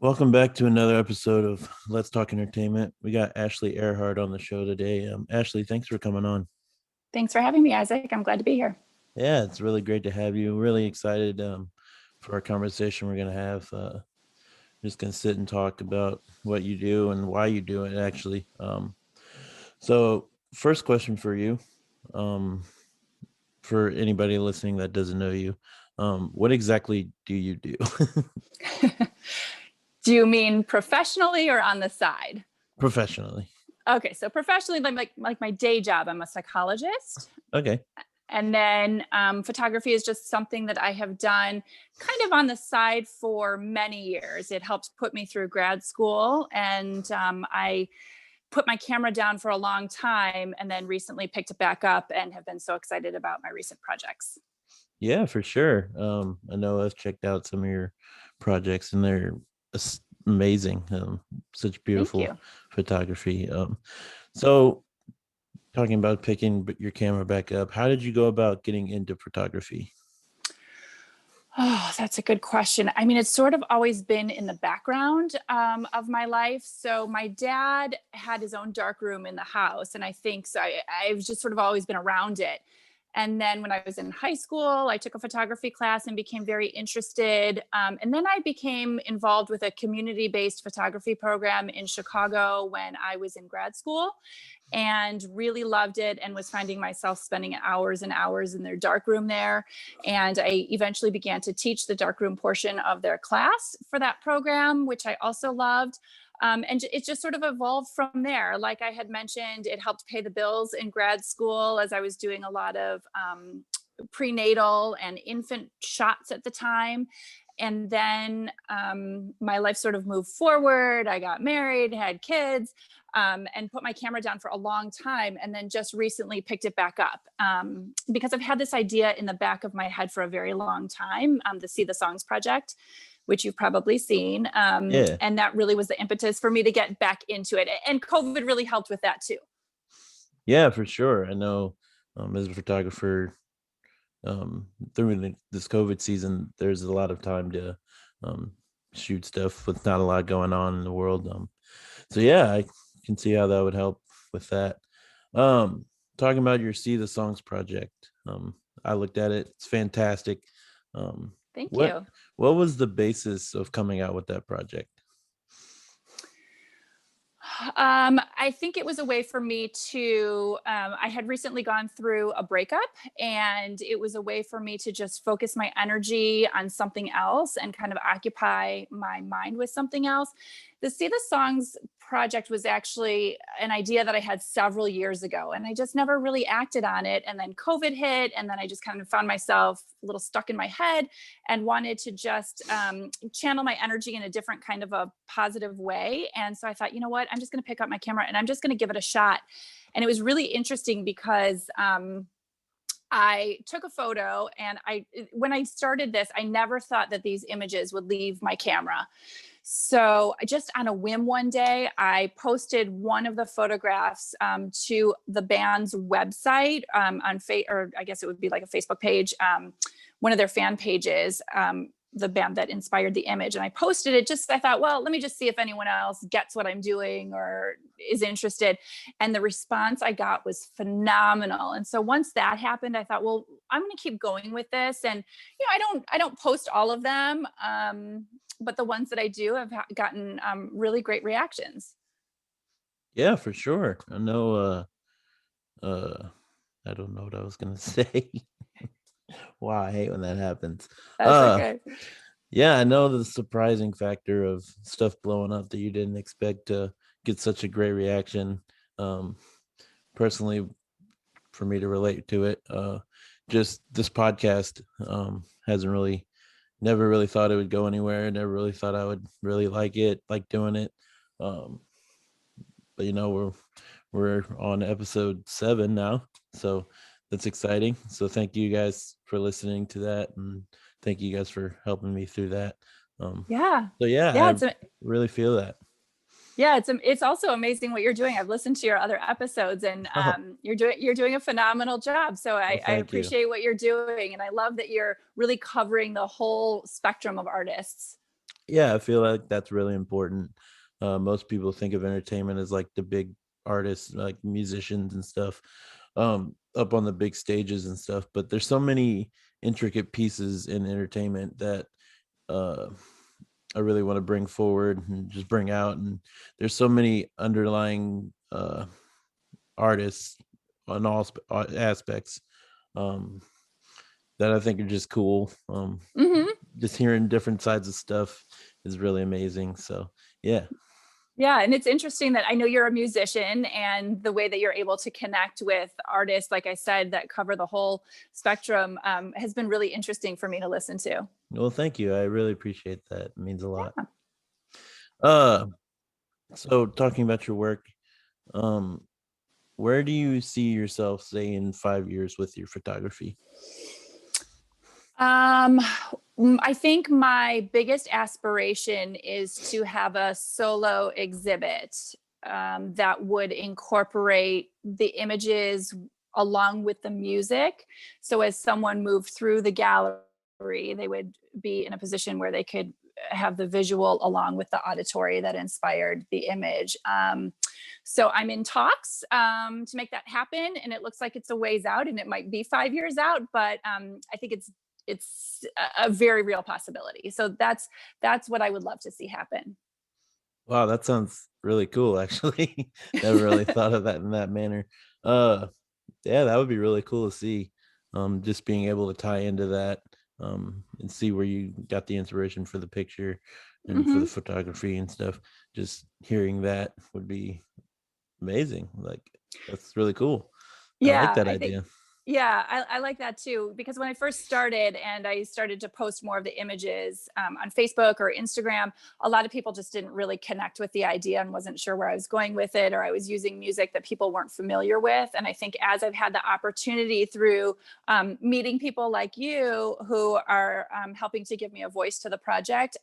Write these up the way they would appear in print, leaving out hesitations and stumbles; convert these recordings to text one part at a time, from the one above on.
Welcome back to another episode of Let's Talk Entertainment. We got Ashley Ehrhardt on the show today. Ashley, thanks for coming on. Thanks for having me, Isaac. I'm glad to be here. Yeah, it's really great to have you. Really excited for our conversation we're going to have. Just going to sit and talk about what you do and why you do it, actually. So, first question for you, um, for anybody listening that doesn't know you, what exactly do you do? Do you mean professionally or on the side? Professionally. Okay, so professionally, like my day job, I'm a psychologist. Okay. And then photography is just something that I have done kind of on the side for many years. It helped put me through grad school, and I put my camera down for a long time and then recently picked it back up and have been so excited about my recent projects. Yeah, for sure. I know I've checked out some of your projects and they're amazing. Such Thank beautiful you. photography. So talking about picking your camera back up, how did you go about getting into photography? Oh, that's a good question. I mean, it's sort of always been in the background of my life. So my dad had his own dark room in the house, and I think so. I've just sort of always been around it. And then when I was in high school, I took a photography class and became very interested. And then I became involved with a community-based photography program in Chicago when I was in grad school, and really loved it and was finding myself spending hours and hours in their darkroom there. And I eventually began to teach the darkroom portion of their class for that program, which I also loved. And it just sort of evolved from there. Like I had mentioned, it helped pay the bills in grad school as I was doing a lot of prenatal and infant shots at the time. And then my life sort of moved forward. I got married, had kids, and put my camera down for a long time. And then just recently picked it back up because I've had this idea in the back of my head for a very long time, the See the Songs project, which you've probably seen. Yeah. And that really was the impetus for me to get back into it. And COVID really helped with that too. Yeah, for sure. I know as a photographer, through this COVID season, there's a lot of time to um, shoot stuff with not a lot going on in the world. So yeah, I can see how that would help with that. Talking about your See the Songs project, I looked at it. It's fantastic. Um, Thank what you. what was the basis of coming out with that project? I think it was a way for me to, I had recently gone through a breakup, and it was a way for me to just focus my energy on something else and kind of occupy my mind with something else. The See the Songs project was actually an idea that I had several years ago, and I just never really acted on it. And then COVID hit, and then I just kind of found myself a little stuck in my head and wanted to just channel my energy in a different kind of a positive way. And so I thought, you know what, I'm just going to pick up my camera and I'm just going to give it a shot. And it was really interesting because I took a photo, and when I started this, I never thought that these images would leave my camera. So just on a whim one day, I posted one of the photographs to the band's website or I guess it would be like a Facebook page, one of their fan pages, the band that inspired the image. And I posted it I thought, well, let me just see if anyone else gets what I'm doing or is interested. And the response I got was phenomenal. And so once that happened, I thought, well, I'm going to keep going with this. And, I don't post all of them. But the ones that I do have gotten really great reactions. Yeah, for sure. I know. I don't know what I was gonna say. Wow, I hate when that happens. That's Uh, okay. yeah, I know the surprising factor of stuff blowing up that you didn't expect to get such a great reaction. Um, Personally, for me to relate to it, just this podcast hasn't really, never really thought it would go anywhere. Never really thought I would really like doing it. Um, but we're on episode 7 now, so that's exciting. So thank you guys for listening to that, and thank you guys for helping me through that. Yeah. So yeah, Yeah. I really feel that. It's also amazing what you're doing. I've listened to your other episodes, and Oh, you're doing a phenomenal job. So well, I thank you. appreciate what you're doing, and I love that you're really covering the whole spectrum of artists. Yeah, I feel like that's really important. Most people think of entertainment as like the big artists, like musicians and stuff, up on the big stages and stuff. But there's so many intricate pieces in entertainment that uh, I really want to bring forward and just bring out. And there's so many underlying artists on all aspects, um, that I think are just cool. Hmm. Just hearing different sides of stuff is really amazing. So yeah. Yeah, and it's interesting that I know you're a musician, and the way that you're able to connect with artists, like I said, that cover the whole spectrum, has been really interesting for me to listen to. Well, thank you. I really appreciate that. It means a lot. Yeah. Uh, so talking about your work, um, where do you see yourself, say, in 5 years with your photography? Um, I think my biggest aspiration is to have a solo exhibit that would incorporate the images along with the music. So as someone moved through the gallery, they would be in a position where they could have the visual along with the auditory that inspired the image. So I'm in talks to make that happen, and it looks like it's a ways out, and it might be 5 years out, but I think it's a very real possibility. So that's what I would love to see happen. Wow, that sounds really cool, actually. Never really thought of that in that manner. Uh, yeah, that would be really cool to see. Just being able to tie into that, and see where you got the inspiration for the picture and for the Hmm. photography and stuff. Just hearing that would be amazing. Like, that's really cool. I like Yeah, that I think. idea. Yeah, I like that too, because when I first started and I started to post more of the images on Facebook or Instagram, a lot of people just didn't really connect with the idea and wasn't sure where I was going with it, or I was using music that people weren't familiar with. And I think as I've had the opportunity through meeting people like you who are helping to give me a voice to the project,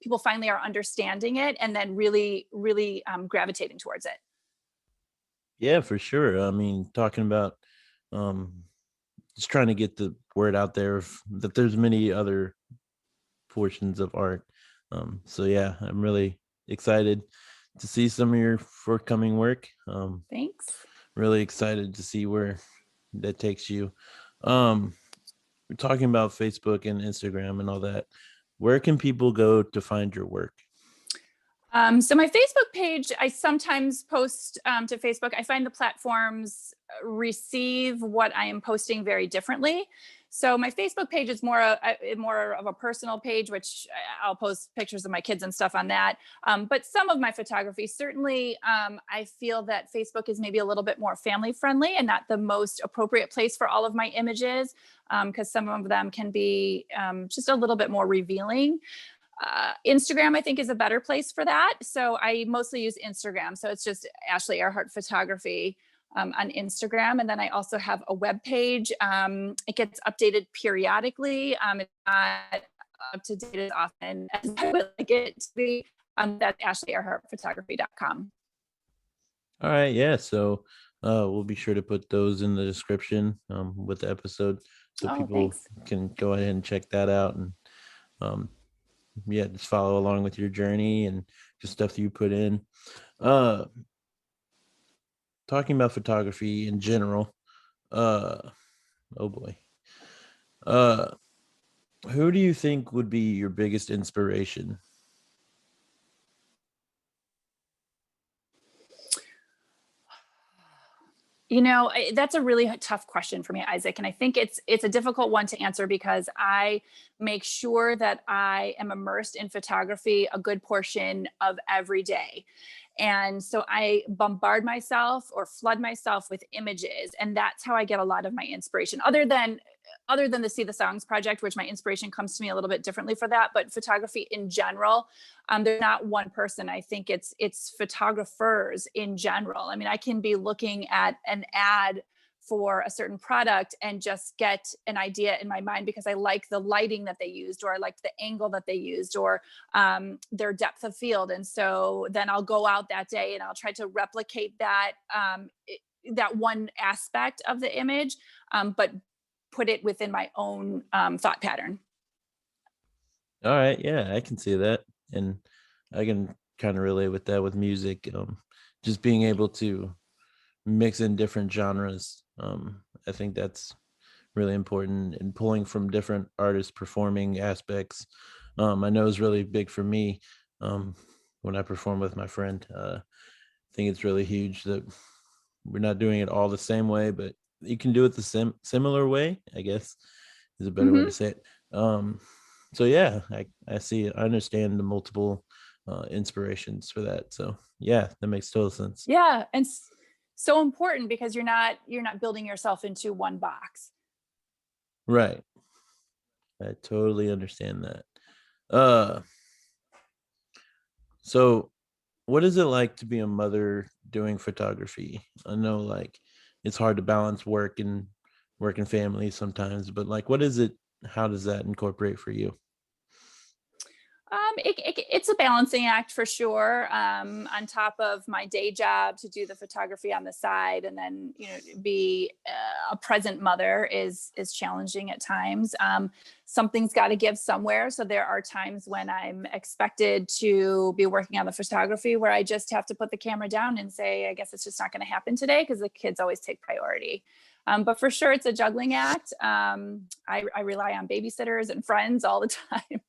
people finally are understanding it and then really, really gravitating towards it. Yeah, for sure. I mean, talking about um just trying to get the word out there that there's many other portions of art. So yeah, I'm really excited to see some of your forthcoming work. Thanks. Really excited to see where that takes you. Um, we're talking about Facebook and Instagram and all that. Where can people go to find your work? So my Facebook page, I sometimes post to Facebook. I find the platforms receive what I am posting very differently. So my Facebook page is more of a personal page, which I'll post pictures of my kids and stuff on that. But some of my photography, certainly, I feel that Facebook is maybe a little bit more family friendly and not the most appropriate place for all of my images, because some of them can be just a little bit more revealing. Instagram, I think, is a better place for that. So I mostly use Instagram. So it's just Ashley Ehrhardt Photography on Instagram. And then I also have a web page. It gets updated periodically. It's not up to date as often as I would like it to be. That's ashleyearhartphotography.com. All right, yeah. So we'll be sure to put those in the description, with the episode, so Oh, people thanks. can go ahead and check that out. And um, yeah, just follow along with your journey and just stuff that you put in. Uh, talking about photography in general. Uh, oh boy. Uh, who do you think would be your biggest inspiration? That's a really tough question for me, Isaac, and I think it's a difficult one to answer because I make sure that I am immersed in photography a good portion of every day. And so I bombard myself or flood myself with images, and that's how I get a lot of my inspiration. Other than the See the Songs project, which my inspiration comes to me a little bit differently for that, but photography in general, they're not one person. I think it's photographers in general. I mean, I can be looking at an ad for a certain product and just get an idea in my mind because I like the lighting that they used, or I like the angle that they used, or their depth of field. And so then I'll go out that day and I'll try to replicate that one aspect of the image, but put it within my own thought pattern. All right, yeah, I can see that. And I can kind of relate with that with music. Just being able to mix in different genres. I think that's really important, and pulling from different artists performing aspects. I know is really big for me um, when I perform with my friend. I think it's really huge that we're not doing it all the same way, but you can do it the similar way, I guess is a better way to Hmm. say it. Um, so yeah, I see it. I understand the multiple inspirations for that. So yeah, that makes total sense. Yeah, and so important because you're not building yourself into one box. Right. I totally understand that. Uh, so what is it like to be a mother doing photography? I know like it's hard to balance work and family sometimes, but like what is it? How does that incorporate for you? It's a balancing act for sure. On top of my day job, to do the photography on the side, and then be a present mother is challenging at times. Something's got to give somewhere, so there are times when I'm expected to be working on the photography where I just have to put the camera down and say, I guess it's just not going to happen today because the kids always take priority. But for sure, it's a juggling act. I rely on babysitters and friends all the time.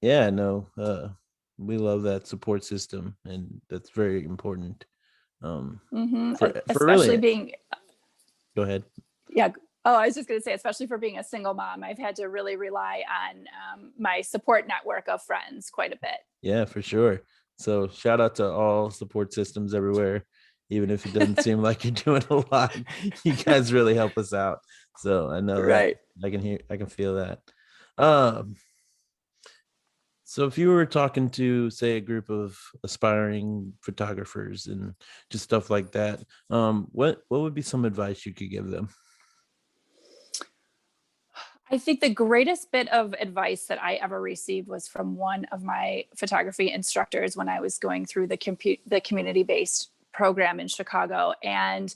Yeah, no, we love that support system, and that's very important. Hmm. For Especially really, being, go ahead. yeah. Oh, I was just going to say, especially for being a single mom, I've had to really rely on my support network of friends quite a bit. Yeah, for sure. So shout out to all support systems everywhere, even if it doesn't seem like you're doing a lot. You guys really help us out. So I know that Right. I can feel that. Um, so if you were talking to say a group of aspiring photographers and just stuff like that, what would be some advice you could give them? I think the greatest bit of advice that I ever received was from one of my photography instructors when I was going through the community based program in Chicago. And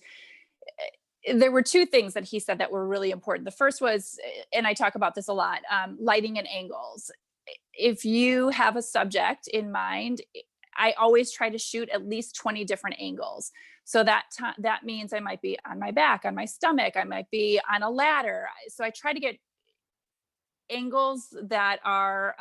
there were two things that he said that were really important. The first was, and I talk about this a lot, lighting and angles. If you have a subject in mind, I always try to shoot at least 20 different angles. So that means I might be on my back, on my stomach, I might be on a ladder. So I try to get angles that are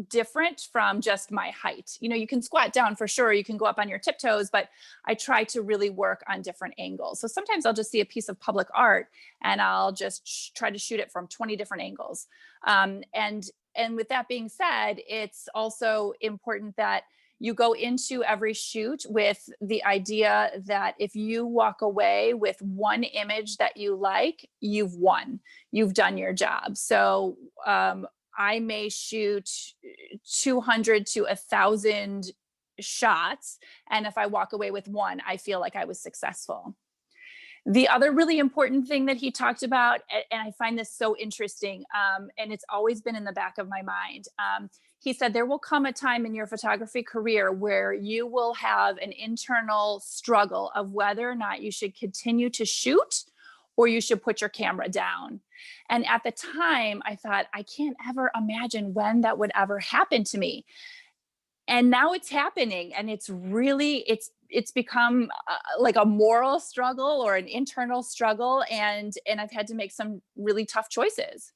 different from just my height. You can squat down for sure, you can go up on your tiptoes, but I try to really work on different angles. So sometimes I'll just see a piece of public art and I'll just try to shoot it from 20 different angles. And with that being said, it's also important that you go into every shoot with the idea that if you walk away with one image that you like, you've won, you've done your job. So I may shoot 200 to 1,000 shots. And if I walk away with one, I feel like I was successful. The other really important thing that he talked about, and I find this so interesting, and it's always been in the back of my mind. He said, there will come a time in your photography career where you will have an internal struggle of whether or not you should continue to shoot or you should put your camera down. And at the time, I thought, I can't ever imagine when that would ever happen to me. And now it's happening, and it's become like a moral struggle or an internal struggle, and I've had to make some really tough choices.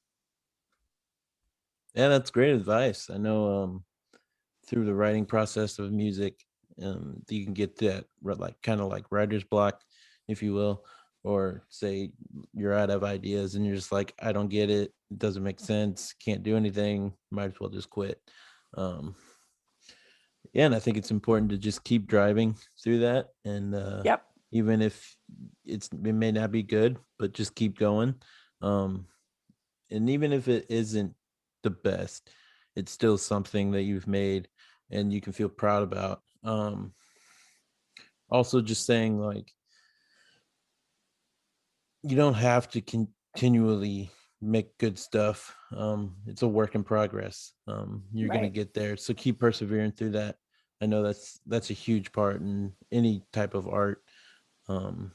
Yeah, that's great advice. I know through the writing process of music, you can get that like kind of like writer's block, if you will, or say you're out of ideas and you're just like, I don't get it. It doesn't make sense. Can't do anything. Might as well just quit. Um, yeah, and I think it's important to just keep driving through that, and Yep. even if it may not be good, but just keep going. Um, and even if it isn't the best, it's still something that you've made and you can feel proud about. Also just saying like you don't have to continually make good stuff. It's a work in progress. You're gonna Right. get there, so keep persevering through that. I know that's a huge part in any type of art, um,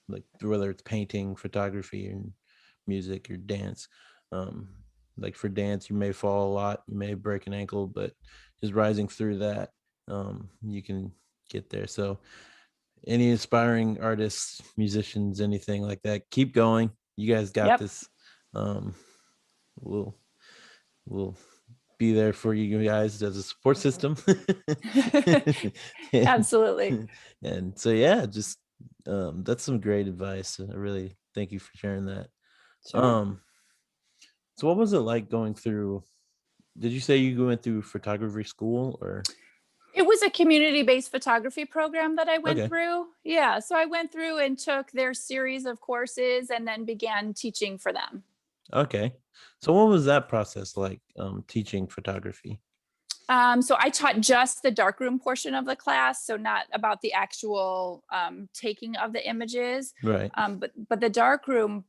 like whether it's painting, photography, and music or dance. Um, like for dance, you may fall a lot, you may break an ankle, but just rising through that, you can get there. So any aspiring artists, musicians, anything like that, keep going. You guys got Yep. this. um, we'll we'll be there for you guys as a support system. and, Absolutely. and so yeah, just that's some great advice. I really thank you for sharing that. Sure. um so what was it like going through, did you say you went through photography school or? It was a community-based photography program that I went Okay. through. Yeah, so I went through and took their series of courses and then began teaching for them. Okay. So what was that process like, teaching photography? So I taught just the darkroom portion of the class, so not about the actual taking of the images. Right. But the darkroom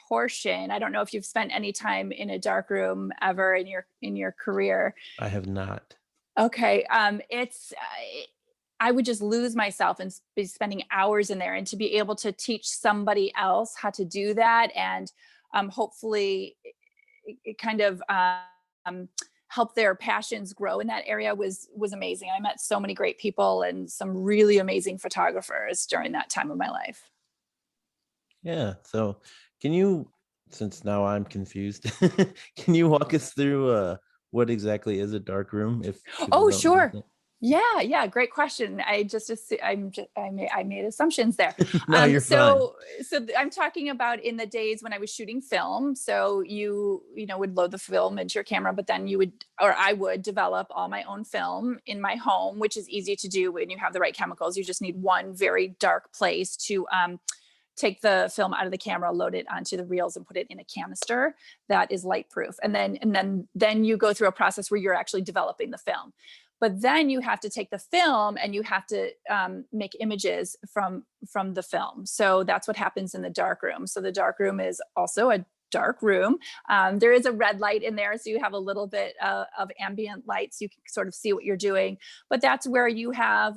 portion, I don't know if you've spent any time in a darkroom ever in your career. I have not. Okay, it's I would just lose myself and be spending hours in there, and to be able to teach somebody else how to do that, and hopefully it kind of help their passions grow in that area was amazing. I met so many great people and some really amazing photographers during that time of my life. Yeah. So can you, since now I'm confused, can you walk us through what exactly is a dark room if people Oh, don't sure. understand? Yeah, yeah, great question. I made assumptions there. No, you're fine. I'm talking about in the days when I was shooting film. So you know would load the film into your camera, but then you would or I would develop all my own film in my home, which is easy to do when you have the right chemicals. You just need one very dark place to take the film out of the camera, load it onto the reels, and put it in a canister that is light proof. And then you go through a process where you're actually developing the film. But then you have to take the film and you have to make images from the film. So that's what happens in the dark room. So the dark room is also a dark room. There is a red light in there, so you have a little bit of ambient light, so you can sort of see what you're doing. But that's where you have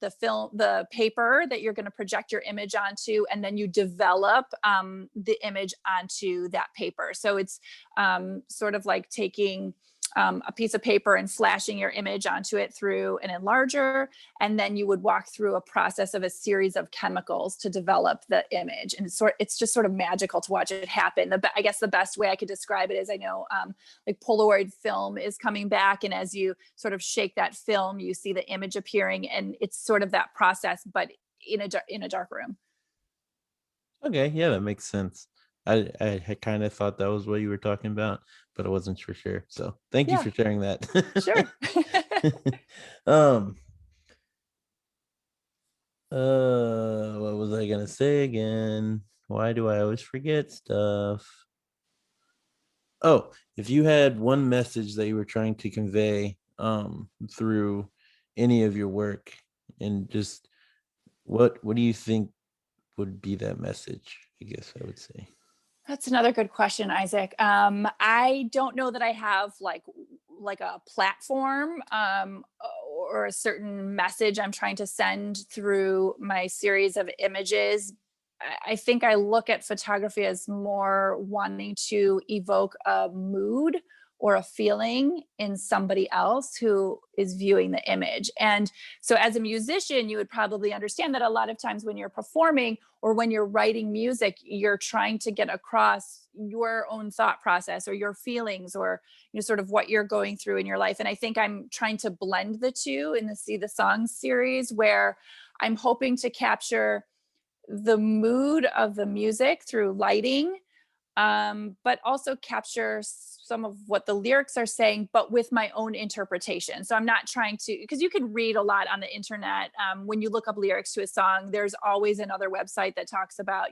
the film, the paper that you're going to project your image onto, and then you develop the image onto that paper. So it's sort of like taking a piece of paper and flashing your image onto it through an enlarger. And then you would walk through a process of a series of chemicals to develop the image. And it's just sort of magical to watch it happen. I guess the best way I could describe it is I know like Polaroid film is coming back. And as you sort of shake that film, you see the image appearing. And it's sort of that process, but in a dark room. Okay, yeah, that makes sense. I had kind of thought that was what you were talking about, but I wasn't for sure. So thank you Yeah, for sharing that. sure. um what was I gonna say again? Why do I always forget stuff? Oh, if you had one message that you were trying to convey through any of your work, and just what do you think would be that message? I guess I would say. That's another good question, Isaac. I don't know that I have like a platform or a certain message I'm trying to send through my series of images. I think I look at photography as more wanting to evoke a mood or a feeling in somebody else who is viewing the image. And so, as a musician, you would probably understand that a lot of times when you're performing or when you're writing music, you're trying to get across your own thought process or your feelings or sort of what you're going through in your life. And I think I'm trying to blend the two in the See the Songs series, where I'm hoping to capture the mood of the music through lighting, but also capture some of what the lyrics are saying, but with my own interpretation. So I'm not trying to, because you can read a lot on the internet. When you look up lyrics to a song, there's always another website that talks about,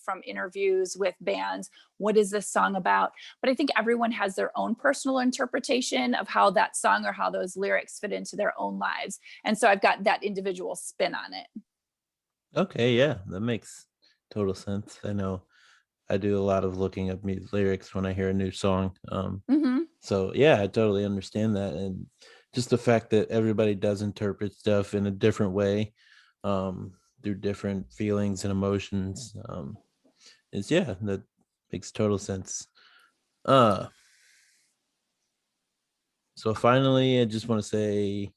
from interviews with bands, what is this song about? But I think everyone has their own personal interpretation of how that song or how those lyrics fit into their own lives. And so I've got that individual spin on it. Okay, yeah, that makes total sense. I know I do a lot of looking up lyrics when I hear a new song. Hmm. So yeah, I totally understand that, and just the fact that everybody does interpret stuff in a different way, through different feelings and emotions, is, yeah, that makes total sense. Uh, So finally, I just want to say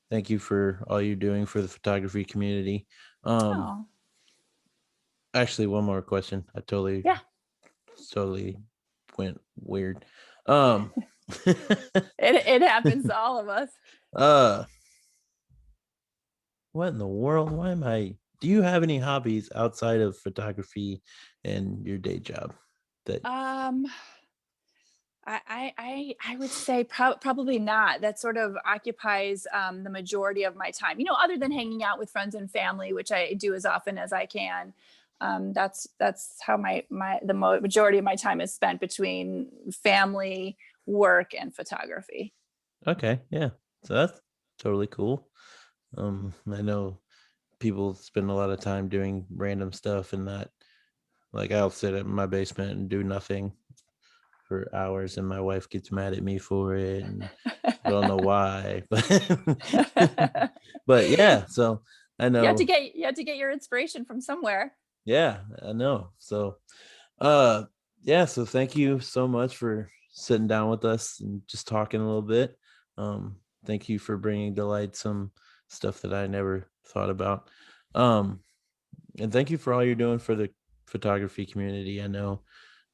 thank you for all you're doing for the photography community. Um, Oh, Actually, one more question. I yeah. totally went weird. Um, It happens to all of us. uh, what in the world? Why am I? Do you have any hobbies outside of photography and your day job? That Um, I would say probably not. That sort of occupies the majority of my time. Other than hanging out with friends and family, which I do as often as I can. That's how the majority of my time is spent between family, work, and photography. okay, yeah. So that's totally cool. I know people spend a lot of time doing random stuff and that. Like I'll sit in my basement and do nothing for hours, and my wife gets mad at me for it, and I don't know why, but yeah. So I know, You have to get your inspiration from somewhere. yeah, I know. So, uh, yeah. So thank you so much for sitting down with us and just talking a little bit. Thank you for bringing to light some stuff that I never thought about. Um, and thank you for all you're doing for the photography community. I know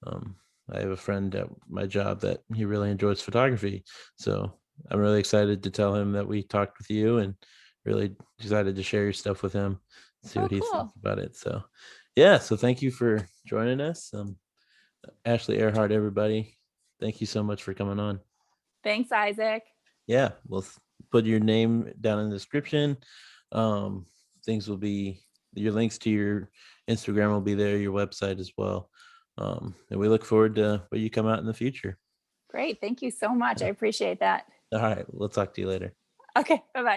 I have a friend at my job that he really enjoys photography. So I'm really excited to tell him that we talked with you and really excited to share your stuff with him, see Oh, what he thinks cool. about it. So, yeah. So thank you for joining us. Ashley Ehrhardt, everybody. Thank you so much for coming on. Thanks, Isaac. Yeah. We'll put your name down in the description. Um, Things will be, your links to your Instagram will be there, your website as well. And we look forward to what you come out in the future. Great. Thank you so much. I appreciate that. All right. We'll talk to you later. Okay. Bye bye.